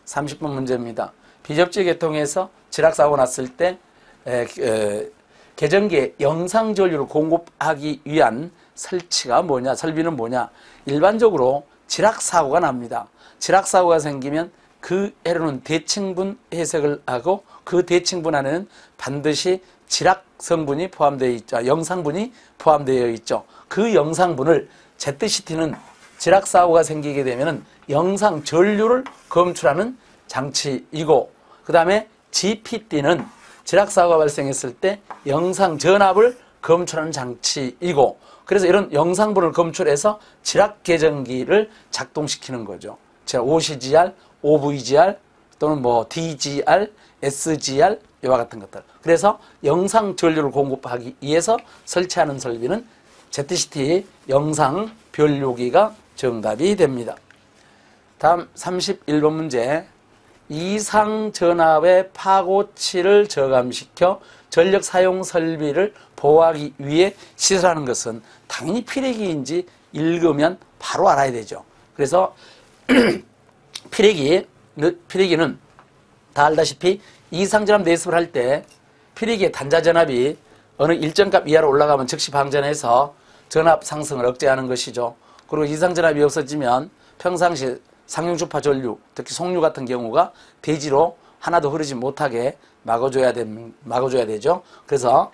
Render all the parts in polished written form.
30번 문제입니다. 비접지 계통에서 지락사고 났을 때 계전기에 영상전류를 공급하기 위한 설치가 뭐냐, 설비는 뭐냐. 일반적으로 지락사고가 납니다. 지락사고가 생기면 그 회로는 대칭분 해석을 하고 그 대칭분 안에는 반드시 지락 성분이 포함되어 있죠. 영상분이 포함되어 있죠. 그 영상분을 ZCT는 지락사고가 생기게 되면 영상 전류를 검출하는 장치이고, 그 다음에 GPT는 지락사고가 발생했을 때 영상 전압을 검출하는 장치이고, 그래서 이런 영상분을 검출해서 지락 계전기를 작동시키는 거죠. OCGR, OVGR 또는 뭐 DGR, SGR 이와 같은 것들. 그래서 영상 전류를 공급하기 위해서 설치하는 설비는 ZCT 영상 변류기가 정답이 됩니다. 다음 31번 문제. 이상 전압의 파고치를 저감시켜 전력 사용 설비를 보호하기 위해 시설하는 것은 당연히 피레기인지 읽으면 바로 알아야 되죠. 그래서 피레기는 다 알다시피 이상 전압 내습을 할 때 피레기의 단자 전압이 어느 일정 값 이하로 올라가면 즉시 방전해서 전압 상승을 억제하는 것이죠. 그리고 이상 전압이 없어지면 평상시 상용주파 전류, 특히 송류 같은 경우가 대지로 하나도 흐르지 못하게 막아줘야 되죠. 그래서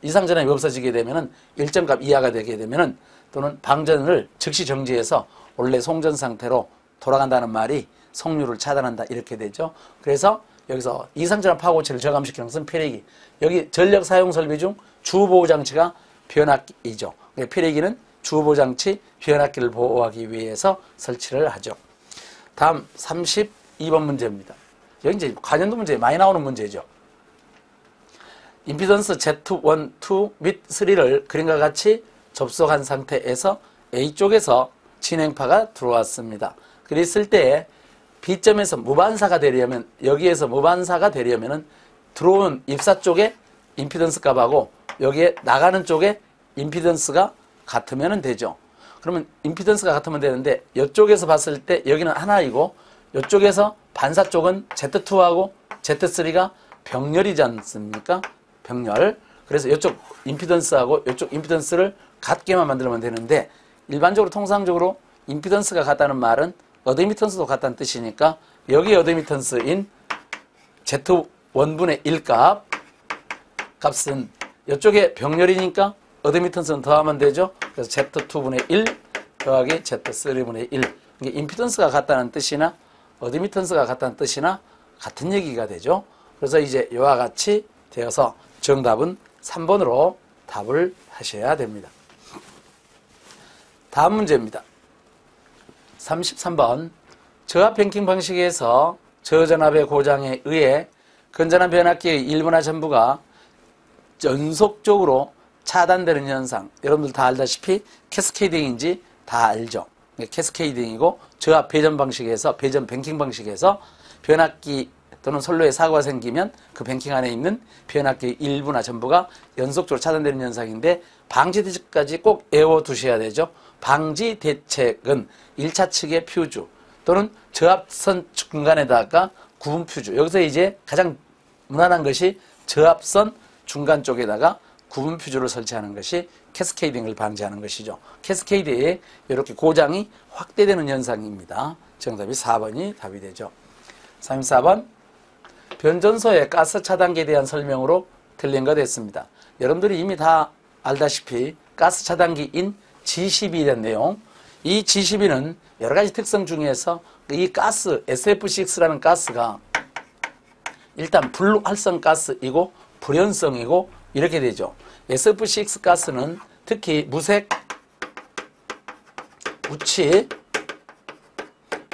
이상 전압이 없어지게 되면은 일정 값 이하가 되게 되면은 또는 방전을 즉시 정지해서 원래 송전 상태로 돌아간다는 말이 송류를 차단한다 이렇게 되죠. 그래서 여기서 이상 전압 파고치를 저감시키는 것은 피레기. 여기 전력 사용 설비 중 주보호 장치가 변압기이죠. 피레기는 주보호 장치, 변압기를 보호하기 위해서 설치를 하죠. 다음 32번 문제입니다. 여기 이제 관연도 문제 많이 나오는 문제죠. 임피던스 Z1, 2 및 3를 그림과 같이 접속한 상태에서 A쪽에서 진행파가 들어왔습니다. 그랬을 때 B점에서 무반사가 되려면, 여기에서 무반사가 되려면은 들어온 입사 쪽에 임피던스 값하고 여기에 나가는 쪽에 임피던스가 같으면 되죠. 그러면 임피던스가 같으면 되는데 이쪽에서 봤을 때 여기는 하나이고 이쪽에서 반사 쪽은 Z2하고 Z3가 병렬이지 않습니까? 병렬. 그래서 이쪽 임피던스하고 이쪽 임피던스를 같게만 만들면 되는데, 일반적으로 통상적으로 임피던스가 같다는 말은 어드미턴스도 같다는 뜻이니까 여기 어드미턴스인 Z1분의 1 값은 이쪽에 병렬이니까 어드미턴스는 더하면 되죠. 그래서 Z2분의 1 더하기 Z3분의 1. 이게 임피던스가 같다는 뜻이나 어드미턴스가 같다는 뜻이나 같은 얘기가 되죠. 그래서 이제 이와 같이 되어서 정답은 3번으로 답을 하셔야 됩니다. 다음 문제입니다. 33번. 저압 뱅킹 방식에서 저전압의 고장에 의해 건전한 변압기의 일부나 전부가 연속적으로 차단되는 현상. 여러분들 다 알다시피 캐스케이딩인지 다 알죠. 캐스케이딩이고 저압 배전 방식에서, 배전 뱅킹 방식에서 변압기 또는 선로에 사고가 생기면 그 뱅킹 안에 있는 변압기의 일부나 전부가 연속적으로 차단되는 현상인데, 방지 대책까지 꼭 외워두셔야 되죠. 방지 대책은 1차 측의 퓨즈 또는 저압선 중간에다가 구분 퓨즈. 여기서 이제 가장 무난한 것이 저압선 중간 쪽에다가 구분 퓨즈를 설치하는 것이 캐스케이딩을 방지하는 것이죠. 캐스케이드에 이렇게 고장이 확대되는 현상입니다. 정답이 4번이 답이 되죠. 34번. 변전소의 가스 차단기에 대한 설명으로 틀린 것 됐습니다. 여러분들이 이미 다 알다시피 가스 차단기인 G12에 대한 내용, 이 G12는 여러 가지 특성 중에서 이 가스, SF6라는 가스가 일단 불활성 가스이고 불연성이고 이렇게 되죠. SF6 가스는 특히 무색, 무치,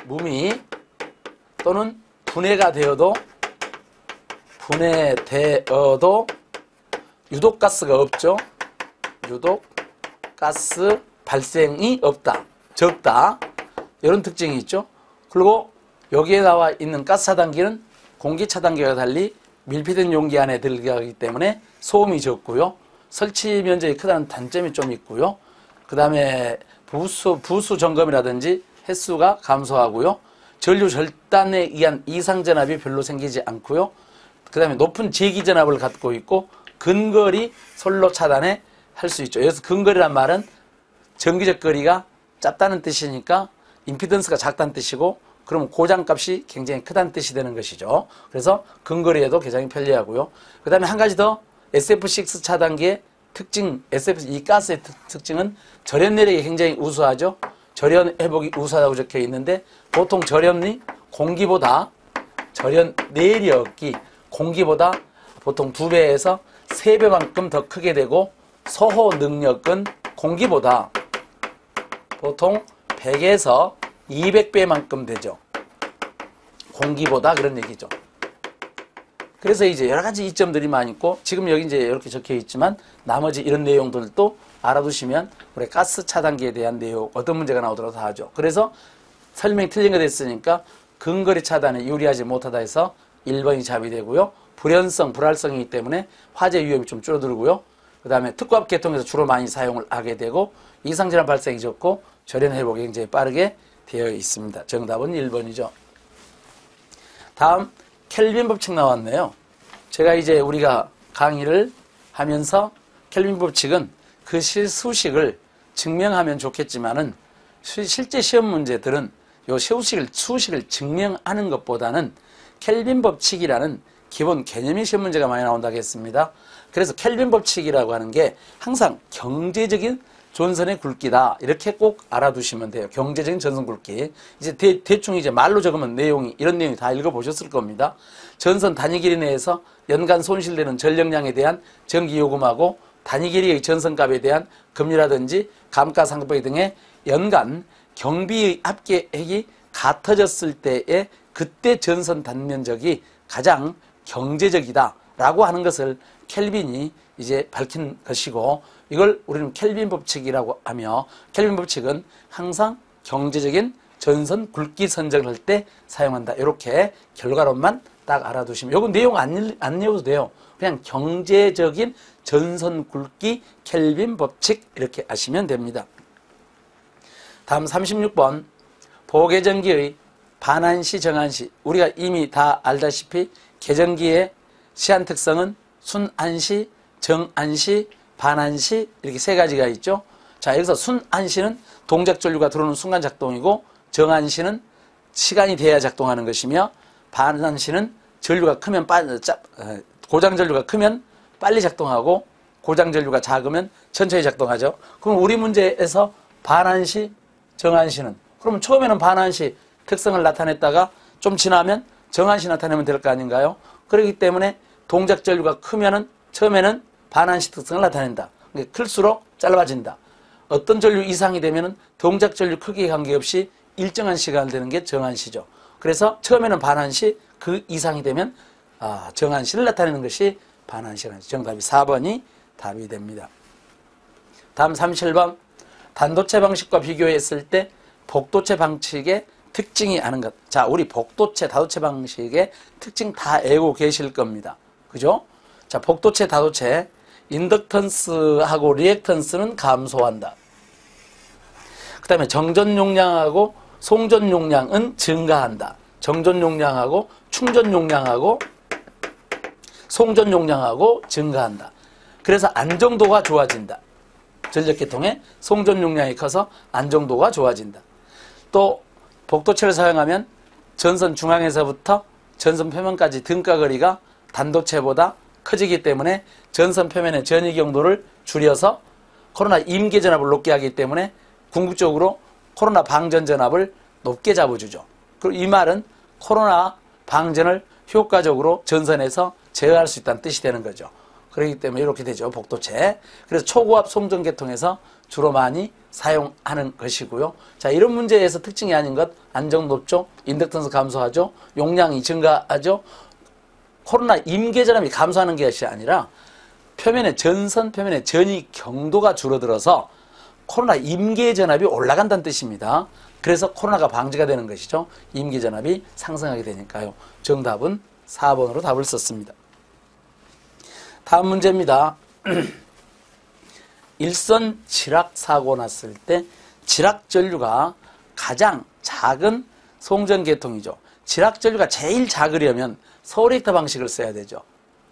무미 또는 분해되어도 유독가스가 없죠. 유독가스 발생이 없다, 적다, 이런 특징이 있죠. 그리고 여기에 나와 있는 가스 차단기는 공기 차단기와 달리 밀폐된 용기 안에 들어가기 때문에 소음이 적고요. 설치 면적이 크다는 단점이 좀 있고요. 그 다음에 부수 점검이라든지 횟수가 감소하고요. 전류 절단에 의한 이상전압이 별로 생기지 않고요. 그 다음에 높은 제기전압을 갖고 있고 근거리 선로 차단에 할 수 있죠. 여기서 근거리란 말은 전기적 거리가 짧다는 뜻이니까 임피던스가 작다는 뜻이고 그러면 고장값이 굉장히 크다는 뜻이 되는 것이죠. 그래서 근거리에도 굉장히 편리하고요. 그 다음에 한 가지 더 SF6 차단기의 특징, SF2 가스의 특징은 절연 내력이 굉장히 우수하죠. 절연 회복이 우수하다고 적혀 있는데 보통 절연이 절연 내력이 공기보다 보통 2배에서 3배만큼 더 크게 되고 소호 능력은 공기보다 보통 100에서 200배만큼 되죠. 공기보다 그런 얘기죠. 그래서 이제 여러 가지 이점들이 많이 있고 지금 여기 이제 이렇게 적혀 있지만 나머지 이런 내용들도 알아두시면 우리 가스 차단기에 대한 내용 어떤 문제가 나오더라도 다 하죠. 그래서 설명이 틀린 거 됐으니까 근거리 차단에 유리하지 못하다 해서 1번이 답이 되고요. 불연성, 불활성이기 때문에 화재 위험이 좀 줄어들고요. 그 다음에 특고압 계통에서 주로 많이 사용을 하게 되고 이상전압 발생이 적고 절연 회복이 굉장히 빠르게 되어 있습니다. 정답은 1번이죠. 다음 켈빈 법칙 나왔네요. 제가 이제 우리가 강의를 하면서 켈빈 법칙은 그 수식을 증명하면 좋겠지만은 실제 시험 문제들은 요 수식을 증명하는 것보다는 켈빈 법칙이라는 기본 개념의 시험 문제가 많이 나온다고 했습니다. 그래서 켈빈 법칙이라고 하는 게 항상 경제적인 전선의 굵기다. 이렇게 꼭 알아두시면 돼요. 경제적인 전선 굵기. 이제 대충 이제 말로 적으면 이런 내용이 다 읽어보셨을 겁니다. 전선 단위 길이 내에서 연간 손실되는 전력량에 대한 전기 요금하고 단위 길이의 전선값에 대한 금리라든지 감가상각비 등의 연간 경비의 합계액이 같아졌을 때에 그때 전선 단면적이 가장 경제적이다 라고 하는 것을 켈빈이 이제 밝힌 것이고 이걸 우리는 켈빈 법칙이라고 하며 켈빈 법칙은 항상 경제적인 전선 굵기 선정을 할 때 사용한다. 이렇게 결과론만 딱 알아두시면 요거 내용 안 외워도 돼요. 그냥 경제적인 전선 굵기 켈빈 법칙 이렇게 아시면 됩니다. 다음 36번 보계전기의 반환시 정환시 우리가 이미 다 알다시피 계전기의 시한 특성은 순환시, 정환시, 반환시 이렇게 세 가지가 있죠. 자 여기서 순환시는 동작 전류가 들어오는 순간 작동이고 정환시는 시간이 돼야 작동하는 것이며 반환시는 전류가 크면 고장 전류가 크면 빨리 작동하고 고장 전류가 작으면 천천히 작동하죠. 그럼 우리 문제에서 반환시, 정환시는 그러면 처음에는 반환시 특성을 나타냈다가 좀 지나면 정환시 나타내면 될 거 아닌가요? 그렇기 때문에 동작 전류가 크면은 처음에는 반환시 특성을 나타낸다. 그러니까 클수록 짧아진다. 어떤 전류 이상이 되면은 동작 전류 크기에 관계없이 일정한 시간을 되는 게 정환시죠. 그래서 처음에는 반환시, 그 이상이 되면 정환시를 나타내는 것이 반환시라는 정답이 4번이 답이 됩니다. 다음 37번 단도체 방식과 비교했을 때 복도체 방식의 특징이 아는 것. 자, 우리 복도체, 다도체 방식의 특징 다 알고 계실 겁니다. 그죠? 자, 복도체, 다도체, 인덕턴스하고 리액턴스는 감소한다. 그 다음에 정전 용량하고 송전 용량은 증가한다. 정전 용량하고 충전 용량하고 송전 용량하고 증가한다. 그래서 안정도가 좋아진다. 전력계통의 송전 용량이 커서 안정도가 좋아진다. 또 복도체를 사용하면 전선 중앙에서부터 전선 표면까지 등가 거리가 단도체보다 커지기 때문에 전선 표면의 전위 경도를 줄여서 코로나 임계 전압을 높게 하기 때문에 궁극적으로 코로나 방전 전압을 높게 잡아주죠. 그리고 이 말은 코로나 방전을 효과적으로 전선에서 제어할 수 있다는 뜻이 되는 거죠. 그렇기 때문에 이렇게 되죠. 복도체. 그래서 초고압 송전 계통에서 주로 많이 사용하는 것이고요. 자, 이런 문제에서 특징이 아닌 것, 안정 높죠. 인덕턴스 감소하죠. 용량이 증가하죠. 코로나 임계 전압이 감소하는 것이 아니라 전선 표면의 전위 경도가 줄어들어서 코로나 임계 전압이 올라간다는 뜻입니다. 그래서 코로나가 방지가 되는 것이죠. 임계 전압이 상승하게 되니까요. 정답은 4번으로 답을 썼습니다. 다음 문제입니다. 일선 지락 사고 났을 때 지락 전류가 가장 작은 송전계통이죠. 지락전류가 제일 작으려면 소리액타 방식을 써야 되죠.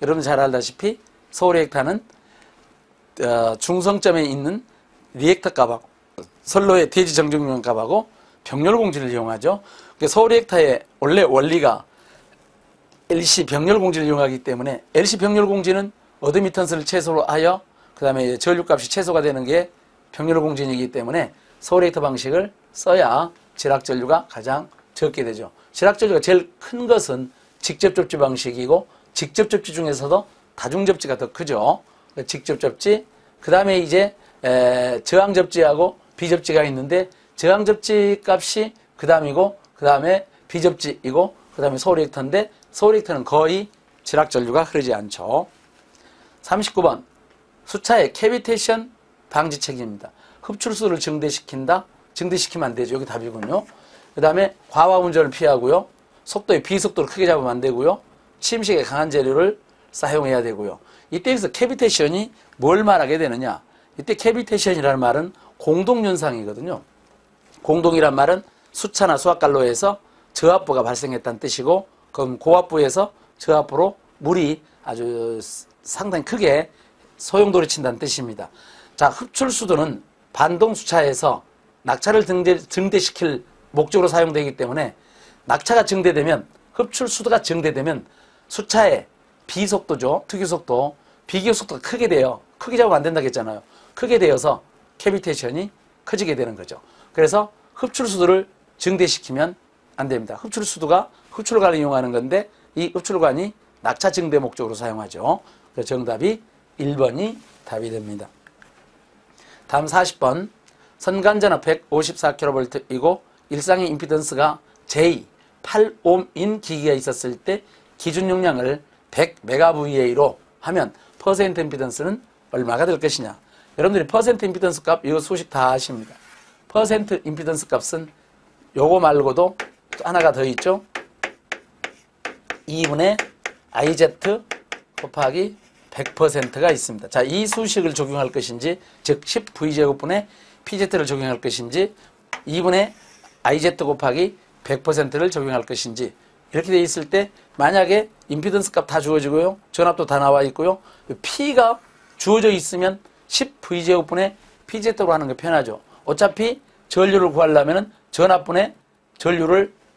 여러분 잘 알다시피 소리액타는 중성점에 있는 리액터 값하고 선로의 대지 정정용 값하고 병렬공지를 이용하죠. 소리액타의 원래 원리가 LC 병렬공지를 이용하기 때문에 LC 병렬공지는 어드미턴스를 최소로 하여 그 다음에 전류값이 최소가 되는 게 병렬공진이기 때문에 소리액터 방식을 써야 지락전류가 가장 적게 되죠. 지락전류가 제일 큰 것은 직접접지 방식이고 직접접지 중에서도 다중접지가 더 크죠. 직접접지, 그 다음에 이제 저항접지하고 비접지가 있는데 저항접지 값이 그 다음이고 그 다음에 비접지이고 그 다음에 소리액터인데 소리액터는 거의 지락전류가 흐르지 않죠. 39번 수차의 캐비테이션 방지책입니다. 흡출수를 증대시킨다? 증대시키면 안 되죠. 여기 답이군요. 그 다음에 과와 운전을 피하고요. 속도의 비속도를 크게 잡으면 안 되고요. 침식에 강한 재료를 사용해야 되고요. 이때 여기서 캐비테이션이 뭘 말하게 되느냐? 이때 캐비테이션이라는 말은 공동윤상이거든요. 공동이란 말은 수차나 수압관로에서 저압부가 발생했다는 뜻이고 그럼 고압부에서 저압부로 물이 아주 상당히 크게 소용돌이 친다는 뜻입니다. 자, 흡출수도는 반동수차에서 낙차를 증대시킬 목적으로 사용되기 때문에 낙차가 증대되면 흡출수도가 증대되면 수차의 비속도죠. 특유속도, 비기속도가 크게 돼요. 크게 잡으면 안 된다고 했잖아요. 크게 되어서 캐비테이션이 커지게 되는 거죠. 그래서 흡출수도를 증대시키면 안 됩니다. 흡출수도가 흡출관을 이용하는 건데 이 흡출관이 낙차 증대 목적으로 사용하죠. 그래서 정답이 1번이 답이 됩니다. 다음 40번 선간전압 154kV이고 일상의 임피던스가 J 8옴인 기기가 있었을 때 기준 용량을 100MVA로 하면 퍼센트 임피던스는 얼마가 될 것이냐. 여러분들이 퍼센트 임피던스 값 이거 수식 다 아십니다. 퍼센트 임피던스 값은 요거 말고도 또 하나가 더 있죠. 2분의 IZ 곱하기 100%가 있습니다. 자, 이 수식을 적용할 것인지, 즉 10V제곱분의 PZ를 적용할 것인지 2분의 IZ 곱하기 100%를 적용할 것인지 이렇게 돼 있을 때 만약에 임피던스 값 다 주어지고요. 전압도 다 나와 있고요. P가 주어져 있으면 10V제곱분의 PZ로 하는 게 편하죠. 어차피 전류를 구하려면 전압분의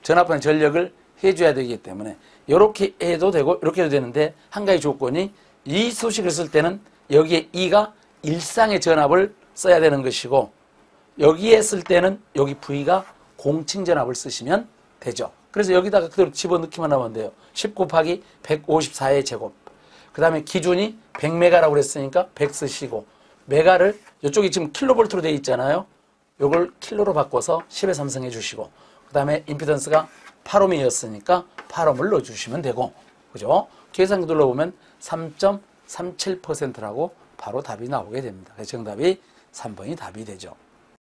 전력을 해줘야 되기 때문에 이렇게 해도 되고 이렇게 해도 되는데 한 가지 조건이 이 수식을 쓸 때는 여기에 E가 일상의 전압을 써야 되는 것이고 여기에 쓸 때는 여기 V가 공칭 전압을 쓰시면 되죠. 그래서 여기다가 그대로 집어넣기만 하면 돼요. 10 곱하기 154의 제곱. 그 다음에 기준이 100메가라고 그랬으니까 100 쓰시고 메가를 이쪽이 지금 킬로볼트로 되어 있잖아요. 요걸 킬로로 바꿔서 10의 3승 해주시고 그 다음에 임피던스가 8옴이었으니까 8옴을 넣어주시면 되고 그죠? 계산기 눌러보면 3.37%라고 바로 답이 나오게 됩니다. 그래서 정답이 3번이 답이 되죠.